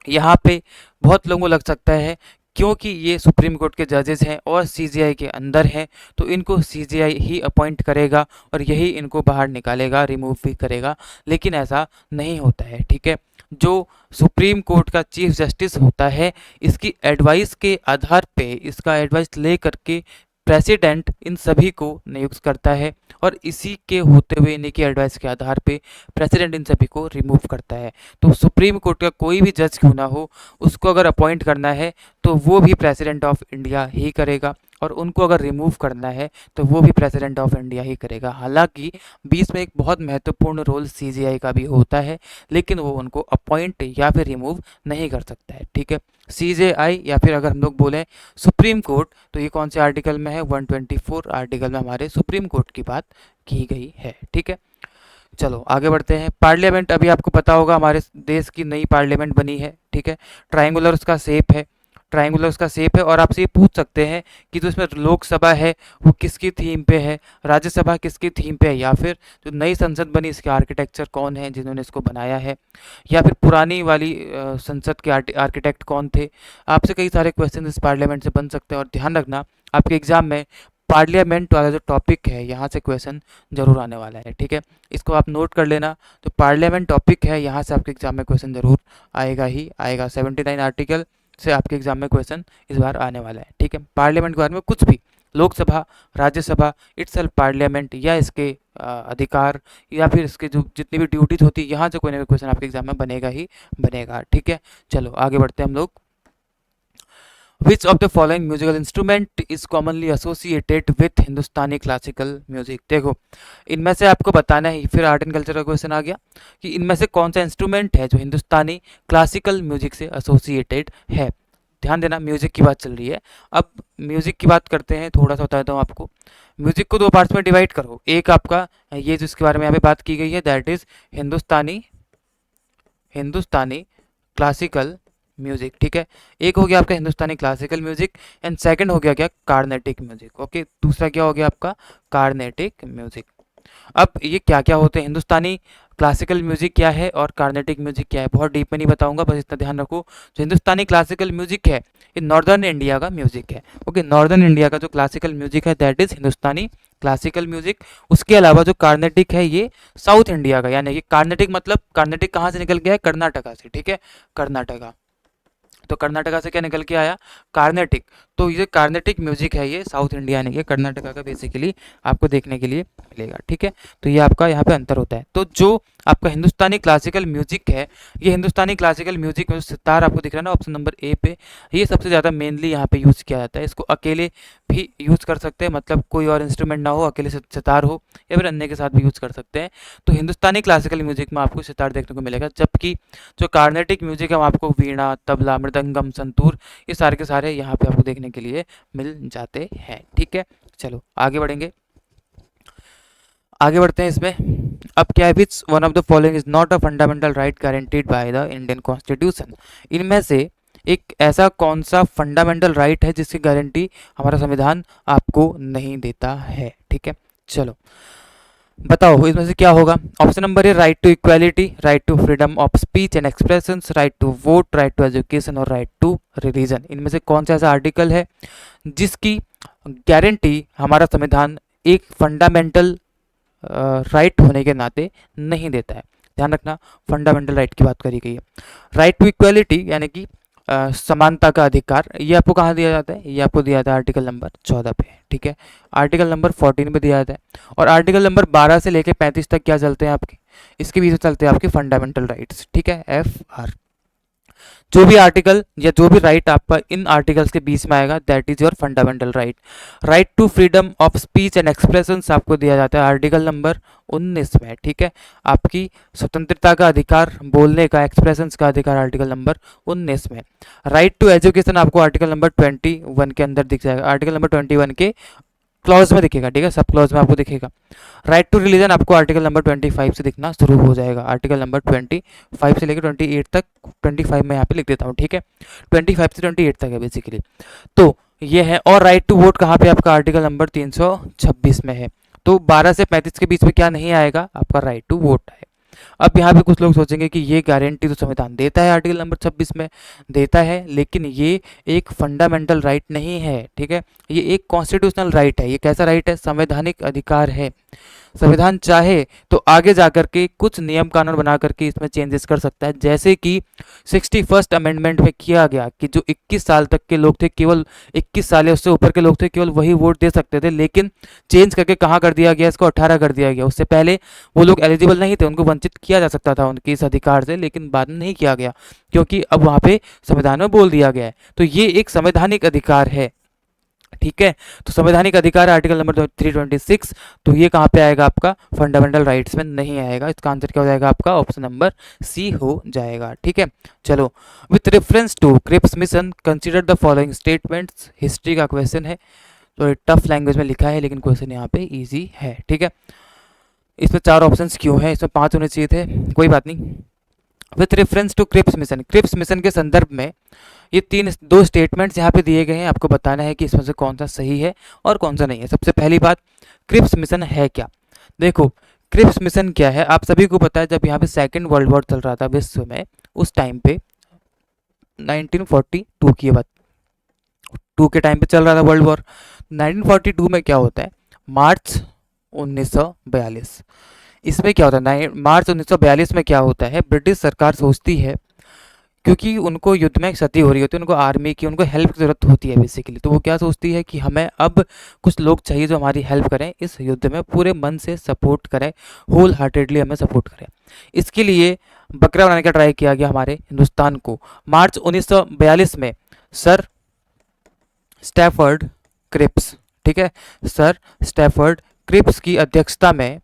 यहाँ पे बहुत लोगों को लग सकता है क्योंकि ये सुप्रीम कोर्ट के जजेस हैं और CJI के अंदर हैं, तो इनको CJI ही अपॉइंट करेगा और यही इनको बाहर निकालेगा, रिमूव भी करेगा, लेकिन ऐसा नहीं होता है, ठीक है। जो सुप्रीम कोर्ट का चीफ जस्टिस होता है, इसकी एडवाइस के आधार पे, इसका एडवाइस ले करके प्रेसिडेंट इन सभी को नियुक्त करता है, और इसी के होते हुए इन्हीं की एडवाइस के आधार पे प्रेसिडेंट इन सभी को रिमूव करता है। तो सुप्रीम कोर्ट का कोई भी जज क्यों ना हो, उसको अगर अपॉइंट करना है तो वो भी प्रेसिडेंट ऑफ इंडिया ही करेगा, और उनको अगर रिमूव करना है तो वो भी प्रेसिडेंट ऑफ इंडिया ही करेगा। हालांकि बीच में एक बहुत महत्वपूर्ण रोल CJI का भी होता है, लेकिन वो उनको अपॉइंट या फिर रिमूव नहीं कर सकता है, ठीक है। CJI या फिर अगर हम लोग बोलें सुप्रीम कोर्ट, तो ये कौन से आर्टिकल में है, 124 आर्टिकल में हमारे सुप्रीम कोर्ट की बात की गई है, ठीक है। चलो आगे बढ़ते हैं। पार्लियामेंट, अभी आपको पता होगा हमारे देश की नई पार्लियामेंट बनी है, ठीक है। ट्रायंगुलर उसका शेप है, ट्रायंगुलर उसका शेप है, और आपसे ये पूछ सकते हैं कि जो इसमें लोकसभा है वो किसकी थीम पे है, राज्यसभा किसकी थीम पे है, या फिर जो नई संसद बनी इसके आर्किटेक्चर कौन है जिन्होंने इसको बनाया है, या फिर पुरानी वाली संसद के आर्किटेक्ट कौन थे। आपसे कई सारे क्वेश्चन इस पार्लियामेंट से बन सकते हैं, और ध्यान रखना आपके एग्जाम में पार्लियामेंट वाला जो टॉपिक है यहाँ से क्वेश्चन जरूर आने वाला है, ठीक है। इसको आप नोट कर लेना। तो पार्लियामेंट टॉपिक है, यहाँ से आपके एग्जाम में क्वेश्चन जरूर आएगा ही आएगा। 79 आर्टिकल से आपके एग्जाम में क्वेश्चन इस बार आने वाला है, ठीक है। पार्लियामेंट के बारे में कुछ भी, लोकसभा, राज्यसभा, इटसेल्फ पार्लियामेंट, या इसके अधिकार, या फिर इसके जो जितनी भी ड्यूटीज होती है, यहाँ से कोई ना कोई क्वेश्चन आपके एग्जाम में बनेगा ही बनेगा, ठीक है। चलो आगे बढ़ते हैं हम लोग। Which of the following musical instrument is commonly associated with Hindustani classical music. देखो इनमें से आपको बताना है, फिर आर्ट एंड कल्चर का क्वेश्चन आ गया कि इनमें से कौन सा इंस्ट्रूमेंट है जो हिंदुस्तानी क्लासिकल म्यूजिक से एसोसिएटेड है। ध्यान देना, म्यूजिक की बात चल रही है। अब म्यूजिक की बात करते हैं, थोड़ा सा बताता हूँ आपको। म्यूजिक को दो पार्ट्स में डिवाइड करो। एक आपका ये जिसके बारे में यहाँ पे बात की गई है, that is Hindustani Hindustani classical music, ठीक है। एक हो गया आपका हिंदुस्तानी क्लासिकल म्यूजिक, एंड सेकंड हो गया क्या, कार्नेटिक म्यूजिक, ओके। दूसरा क्या हो गया आपका, कार्नेटिक म्यूजिक। अब ये क्या क्या होते हैं, हिंदुस्तानी क्लासिकल म्यूजिक क्या है और कार्नेटिक म्यूजिक क्या है, बहुत डीप में नहीं बताऊंगा, बस इतना ध्यान रखो। जो हिंदुस्तानी क्लासिकल म्यूजिक है ये नॉर्दर्न इंडिया का म्यूजिक है, ओके। नॉर्दर्न इंडिया का जो क्लासिकल म्यूजिक है that is Hindustani classical music. उसके अलावा जो कार्नेटिक है ये साउथ इंडिया का, यानी कि कार्नेटिक मतलब कार्नेटिक कहाँ से निकल गया है, कर्नाटका से, ठीक है, कर्नाटका। तो कर्नाटका से क्या निकल के आया, कार्नेटिक। तो ये कार्नेटिक म्यूजिक है ये साउथ इंडिया यानी कि कर्नाटका का बेसिकली आपको देखने के लिए मिलेगा, ठीक है। तो ये आपका यहाँ पे अंतर होता है। तो जो आपका हिंदुस्तानी क्लासिकल म्यूजिक है, ये हिंदुस्तानी क्लासिकल म्यूजिक में जो सितार आपको दिख रहा है ना ऑप्शन नंबर ए पे, ये सबसे ज़्यादा मेनली यहाँ पे यूज़ किया जाता है। इसको अकेले भी यूज़ कर सकते हैं, मतलब कोई और इंस्ट्रूमेंट ना हो, अकेले सितार हो, या फिर अन्य के साथ भी यूज़ कर सकते हैं। तो हिंदुस्तानी क्लासिकल म्यूजिक में आपको सितार देखने को मिलेगा, जबकि जो कार्नेटिक म्यूजिक है वो आपको वीणा, तबला, मृदंगम, संतूर, ये सारे के सारे यहाँ पे आपको देखने के लिए मिल जाते हैं, ठीक है। चलो आगे बढ़ेंगे, आगे बढ़ते हैं इसमें। अब क्या है, विच one of the following is not a fundamental right guaranteed by the Indian constitution. इनमें से एक ऐसा कौन सा फंडामेंटल राइट है जिसकी गारंटी हमारा संविधान आपको नहीं देता है, ठीक है। चलो बताओ इसमें से क्या होगा। Option number A right to equality, right to freedom of speech and expression, right to vote, right to education और राइट टू रिलीजन। इनमें से कौन सा ऐसा आर्टिकल है जिसकी गारंटी हमारा संविधान एक फंडामेंटल राइट होने के नाते नहीं देता है। ध्यान रखना, फंडामेंटल राइट की बात करी गई है। राइट टू इक्वालिटी यानी कि समानता का अधिकार, ये आपको कहाँ दिया जाता है, ये आपको दिया जाता है आर्टिकल नंबर 14 पे, ठीक है। आर्टिकल नंबर 14 पे दिया जाता है। और आर्टिकल नंबर 12 से लेकर 35 तक क्या चलते हैं आपके, इसके बीच में चलते हैं आपके फंडामेंटल राइट्स, ठीक है, FR। जो भी आर्टिकल या जो भी राइट आपका इन आर्टिकल्स के बीच में आएगा that is your fundamental right. Right to freedom of speech and expression आपको दिया जाता है आर्टिकल नंबर 19 में, ठीक है। आपकी स्वतंत्रता का अधिकार, बोलने का, एक्सप्रेशन का अधिकार आर्टिकल नंबर 19 में। राइट टू एजुकेशन आपको आर्टिकल नंबर 21 के अंदर दिख जाएगा, आर्टिकल नंबर 21 के क्लॉज में दिखेगा, ठीक है, सब क्लॉज में आपको दिखेगा। राइट टू रिलीजन आपको आर्टिकल नंबर 25 से दिखना शुरू हो जाएगा, आर्टिकल नंबर 25 से लेकर 28 तक, 25 में यहाँ पे लिख देता हूँ, ठीक है, 25 से 28 तक है बेसिकली। तो ये है। और राइट टू वोट कहाँ पे आपका आर्टिकल नंबर 326 में है। तो 12 से 35 के बीच में क्या नहीं आएगा, आपका राइट टू वोट है। अब यहाँ पे कुछ लोग सोचेंगे कि ये गारंटी तो संविधान देता है आर्टिकल नंबर 26 में, देता है, लेकिन ये एक फंडामेंटल राइट नहीं है, ठीक है, ये एक कॉन्स्टिट्यूशनल राइट है। ये कैसा राइट है, संवैधानिक अधिकार है। संविधान चाहे तो आगे जाकर के कुछ नियम कानून बना करके इसमें चेंजेस कर सकता है, जैसे कि 61st अमेंडमेंट में किया गया कि जो 21 साल तक के लोग थे, केवल 21 साल या उससे ऊपर के लोग थे, केवल वही वोट दे सकते थे, लेकिन चेंज करके कहाँ कर दिया गया, इसको 18 कर दिया गया। उससे पहले वो लोग एलिजिबल नहीं थे, उनको वंचित किया जा सकता था उनके इस अधिकार से, लेकिन बाद में नहीं किया गया क्योंकि अब वहाँ पे संविधान में बोल दिया गया है। तो ये एक संवैधानिक अधिकार है, ठीक है। तो संवैधानिक अधिकार है आर्टिकल नंबर 326। तो ये कहाँ पे आएगा, आपका फंडामेंटल राइट्स में नहीं आएगा। इसका आंसर क्या हो जाएगा, आपका ऑप्शन नंबर सी हो जाएगा, ठीक है। चलो, with reference to Cripps mission consider the following statements. History का क्वेश्चन है, तो टफ लैंग्वेज में लिखा है, लेकिन क्वेश्चन यहाँ पे ईजी है, ठीक है। इसमें 4 ऑप्शन क्यों है, इसमें 5 होने चाहिए थे, कोई बात नहीं। With reference to Cripps mission, Cripps mission के संदर्भ में ये 2 स्टेटमेंट्स यहाँ पे दिए गए हैं, आपको बताना है कि इसमें से कौन सा सही है और कौन सा नहीं है। सबसे पहली बात, क्रिप्स मिशन है क्या। देखो, क्रिप्स मिशन क्या है, आप सभी को पता है, जब यहाँ पे सेकेंड वर्ल्ड वॉर चल रहा था विश्व में, उस टाइम पे 1942 की बात, 2 के टाइम पे चल रहा था वर्ल्ड वॉर। 1942 में क्या होता है, मार्च 1942, इसमें क्या होता है, मार्च 1942 में क्या होता है, ब्रिटिश सरकार सोचती है, क्योंकि उनको युद्ध में क्षति हो रही होती है, उनको आर्मी की, उनको हेल्प की ज़रूरत होती है बेसिकली, तो वो क्या सोचती है कि हमें अब कुछ लोग चाहिए जो हमारी हेल्प करें, इस युद्ध में पूरे मन से सपोर्ट करें, होल हार्टेडली हमें सपोर्ट करें। इसके लिए बकरा बनाने का ट्राई किया गया हमारे हिंदुस्तान को। मार्च 1942 में सर स्टैफर्ड क्रिप्स, ठीक है, सर स्टैफर्ड क्रिप्स की अध्यक्षता में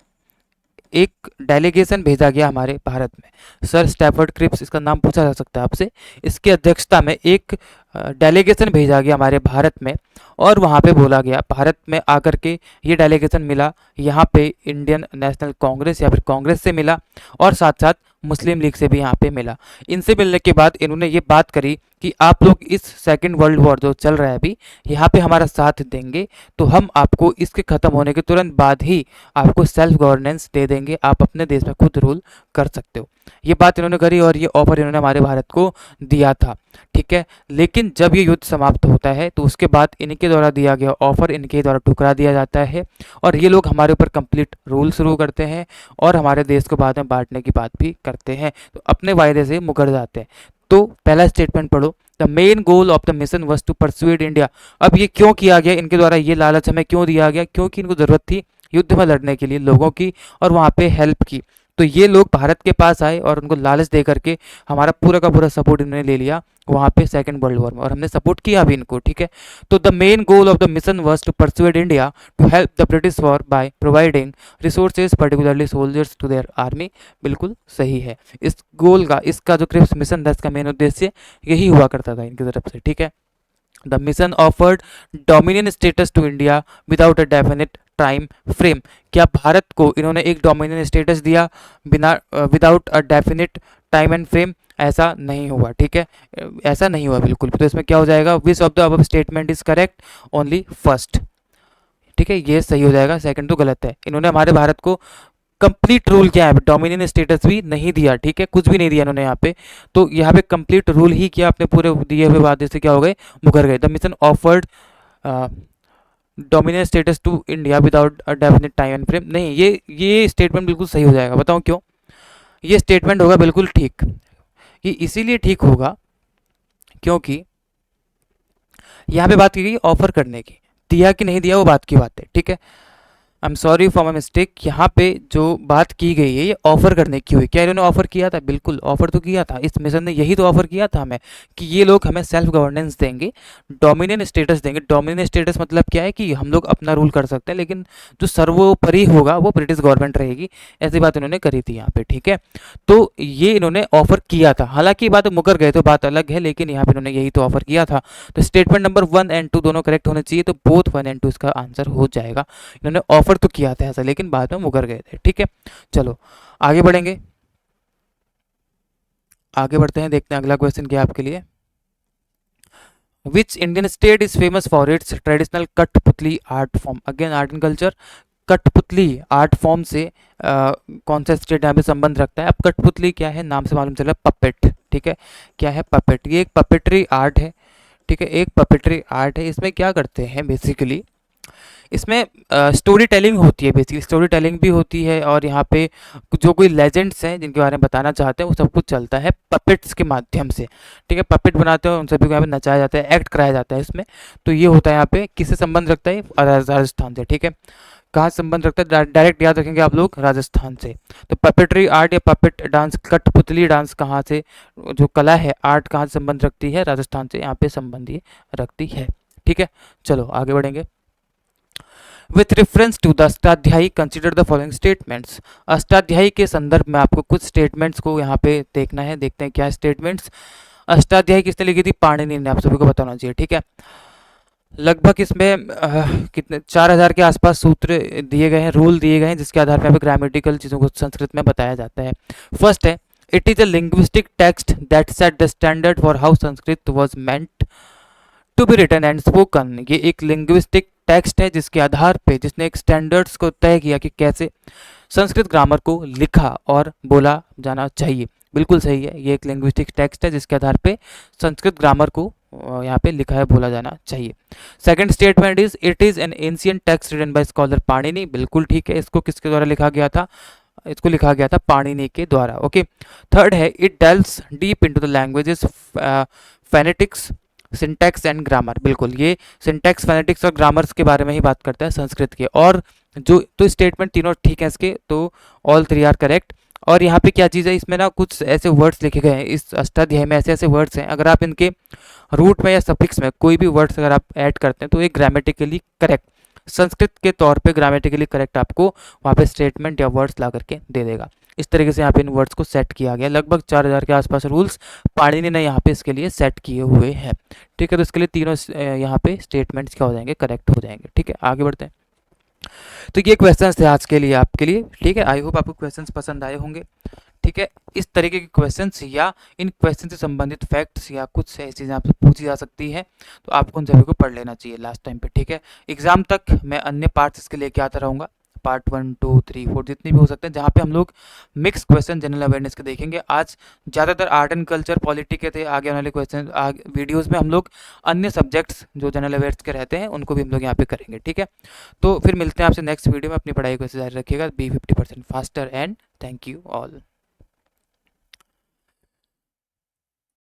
एक डेलीगेशन भेजा गया हमारे भारत में। सर स्टैफर्ड क्रिप्स, इसका नाम पूछा जा सकता है आपसे, इसकी अध्यक्षता में एक डेलीगेशन भेजा गया हमारे भारत में, और वहाँ पे बोला गया, भारत में आकर के ये डेलीगेशन मिला यहाँ पे इंडियन नेशनल कांग्रेस या फिर कांग्रेस से मिला, और साथ साथ मुस्लिम लीग से भी यहाँ पे मिला। इनसे मिलने के बाद इन्होंने ये बात करी कि आप लोग इस सेकेंड वर्ल्ड वॉर जो चल रहा है अभी यहाँ पे हमारा साथ देंगे तो हम आपको इसके ख़त्म होने के तुरंत बाद ही आपको सेल्फ गवर्नेंस दे देंगे, आप अपने देश में खुद रूल कर सकते हो। ये बात इन्होंने करी और ये ऑफर इन्होंने हमारे भारत को दिया था, ठीक है। लेकिन जब ये युद्ध समाप्त होता है तो उसके बाद इनके द्वारा दिया गया ऑफर इनके द्वारा ठुकरा दिया जाता है और ये लोग हमारे ऊपर कंप्लीट रूल शुरू करते हैं और हमारे देश को बाद में बांटने की बात भी करते हैं, तो अपने वायदे से मुकर जाते हैं। तो पहला स्टेटमेंट पढ़ो, the main goal of the mission was to persuade India. अब ये क्यों किया गया, इनके द्वारा ये लालच हमें क्यों दिया गया, क्योंकि इनको ज़रूरत थी युद्ध में लड़ने के लिए लोगों की और वहाँ पे हेल्प की। तो ये लोग भारत के पास आए और उनको लालच दे करके हमारा पूरा का पूरा सपोर्ट इन्होंने ले लिया वहाँ पे सेकंड वर्ल्ड वॉर में, और हमने सपोर्ट किया भी इनको, ठीक है। तो the main goal of the mission was to persuade India to help the British war by providing resources particularly soldiers to their army. बिल्कुल सही है। इस गोल का, इसका जो क्रिप्स मिशन था, इसका मेन उद्देश्य यही हुआ करता था इनकी तरफ से, ठीक है। The mission offered dominion status to India without a definite time frame. क्या भारत को इन्होंने एक डोमिनियन स्टेटस दिया बिना without a definite time and frame? ऐसा नहीं हुआ, ठीक है, ऐसा नहीं हुआ बिल्कुल भी। तो इसमें क्या हो जाएगा, which of the above statement is correct, only first, ठीक है, ये सही हो जाएगा, सेकंड तो गलत है। इन्होंने हमारे भारत को कंप्लीट रूल क्या है, डोमिनियन स्टेटस भी नहीं दिया, ठीक है, कुछ भी नहीं दिया इन्होंने यहाँ पे। तो यहाँ पे कंप्लीट रूल ही किया, अपने पूरे दिए हुए वादे से क्या हो गए, मुकर गए। The mission offered dominion status to India without a definite time and frame, नहीं, ये स्टेटमेंट बिल्कुल सही हो जाएगा। बताऊँ क्यों? ये स्टेटमेंट होगा बिल्कुल ठीक। ये इसीलिए ठीक होगा क्योंकि यहाँ पे बात की गई ऑफर करने की, दिया कि नहीं दिया वो बात की बात है, ठीक है। I am sorry for my mistake. यहाँ पे जो बात की गई है ये ऑफर करने की हुई। क्या इन्होंने ऑफर किया था? बिल्कुल ऑफर तो किया था, इस मिशन ने यही तो ऑफर किया था हमें कि ये लोग हमें सेल्फ गवर्नेंस देंगे, डोमिनियन स्टेटस देंगे। डोमिनियन स्टेटस मतलब क्या है कि हम लोग अपना रूल कर सकते हैं, लेकिन जो सर्वोपरि होगा वो ब्रिटिश गवर्नमेंट रहेगी। ऐसी बात इन्होंने करी थी यहाँ पे, ठीक है। तो ये इन्होंने ऑफर किया था, हालांकि ये बात मुकर गए तो बात अलग है, लेकिन यहाँ पे इन्होंने यही तो ऑफर किया था। तो स्टेटमेंट नंबर 1 एंड 2 दोनों करेक्ट होने चाहिए, तो बोथ 1 एंड 2 इसका आंसर हो जाएगा। इन्होंने ऑफर तो किया था ऐसा, लेकिन बाद में मुकर गए थे, ठीक है। चलो आगे बढ़ेंगे, आगे बढ़ते हैं, देखते हैं अगला क्वेश्चन क्या है आपके लिए। Which Indian state is famous for its traditional kathputli art form? Again art and culture, kathputli art form से कौन सा स्टेट यहाँ पे संबंध रखता है? अब कठपुतली क्या है, नाम से मालूम चला, पपेट, ठीक है। क्या है? पपेट। ये एक पपेट्री आर्ट है, ठीक है, एक पपेट्री आर्ट है। इसमें क्या करते हैं बेसिकली, इसमें स्टोरी टेलिंग होती है, बेसिकली स्टोरी टेलिंग भी होती है, और यहाँ पे जो कोई लेजेंड्स हैं जिनके बारे में बताना चाहते हैं वो सब कुछ चलता है पपेट्स के माध्यम से, ठीक है। पपेट बनाते हैं, उन सभी को यहाँ पे नचाया जाता है, एक्ट कराया जाता है इसमें। तो ये होता है यहाँ पे, किससे संबंध रखता है? राजस्थान से, ठीक है। कहाँ संबंध रखता है? डायरेक्ट याद रखेंगे आप लोग, राजस्थान से। तो पपेट्री आर्ट या पपेट डांस, कठपुतली डांस कहाँ से, जो कला है, आर्ट कहाँ से संबंध रखती है? राजस्थान से यहाँ पे संबंध ये रखती है, ठीक है। चलो आगे बढ़ेंगे। With reference to the Ashtadhyayi consider the following statements. Ashtadhyayi के संदर्भ में आपको कुछ स्टेटमेंट्स को यहाँ पे देखना है, देखते हैं क्या स्टेटमेंट्स। अष्टाध्यायी किसने लिखी थी? पाणिनि ने, आप सभी को बताना चाहिए, ठीक है। लगभग इसमें कितने 4000 के आसपास सूत्र दिए गए हैं, रूल दिए गए हैं, जिसके आधार पर ग्रामेटिकल चीज़ों को संस्कृत में बताया जाता है। फर्स्ट है, it is a linguistic text that set the standard for how Sanskrit was meant to be written and spoken. ये एक लिंग्विस्टिक टेक्स्ट है जिसके आधार पे, जिसने एक स्टैंडर्ड्स को तय किया कि कैसे संस्कृत ग्रामर को लिखा और बोला जाना चाहिए। बिल्कुल सही है, ये एक लिंग्विस्टिक टेक्स्ट है जिसके आधार पे संस्कृत ग्रामर को यहाँ पे लिखा है, बोला जाना चाहिए। Second statement is, it is an ancient text written by scholar Panini. बिल्कुल ठीक है, इसको किसके द्वारा लिखा गया था? इसको लिखा गया था पाणिनि के द्वारा, ओके। थर्ड है, it delves deep into the languages phonetics syntax and grammar. बिल्कुल, ये सिंटैक्स, फोनेटिक्स और ग्रामर्स के बारे में ही बात करता है संस्कृत के। और जो तो स्टेटमेंट तीनों ठीक है इसके, तो ऑल 3 आर करेक्ट। और यहाँ पे क्या चीज़ है, इसमें ना कुछ ऐसे वर्ड्स लिखे गए हैं, इस अष्टाध्याय में ऐसे ऐसे वर्ड्स हैं, अगर आप इनके रूट में या सफिक्स में कोई भी वर्ड्स अगर आप ऐड करते हैं तो ये ग्रामेटिकली करेक्ट, संस्कृत के तौर पे ग्रामेटिकली करेक्ट आपको वहाँ पे स्टेटमेंट या वर्ड्स ला करके दे देगा। इस तरीके से यहाँ पे इन वर्ड्स को सेट किया गया। लगभग 4000 के आसपास रूल्स पाणिनि ने यहाँ पे इसके लिए सेट किए हुए हैं, ठीक है। तो इसके लिए तीनों यहाँ पे स्टेटमेंट्स क्या हो जाएंगे? करेक्ट हो जाएंगे, ठीक है। आगे बढ़ते हैं। तो ये क्वेश्चंस थे आज के लिए आपके लिए, ठीक है। आई होप आपको क्वेश्चंस पसंद आए होंगे, ठीक है। इस तरीके के क्वेश्चंस या इन क्वेश्चन से संबंधित फैक्ट्स या कुछ ऐसी चीज़ें आपसे पूछी जा सकती है, तो आपको उन सभी को पढ़ लेना चाहिए लास्ट टाइम पे। ठीक है, एग्जाम तक मैं अन्य पार्ट्स इसके लेके आता रहूँगा, पार्ट 1 2 3 4 जितने भी हो सकते हैं, जहाँ पे हम लोग मिक्स क्वेश्चन जनरल अवेयरनेस के देखेंगे। आज ज़्यादातर आर्ट एंड कल्चर पॉलिटी के थे, आगे आने वाले क्वेश्चन वीडियोज़ में हम लोग अन्य सब्जेक्ट्स जो जनरल अवेयर्स के रहते हैं उनको भी हम लोग यहाँ पे करेंगे। ठीक है, तो फिर मिलते हैं आपसे नेक्स्ट वीडियो में। अपनी पढ़ाई को ऐसे जारी रखिएगा, be 50% faster, and thank you all.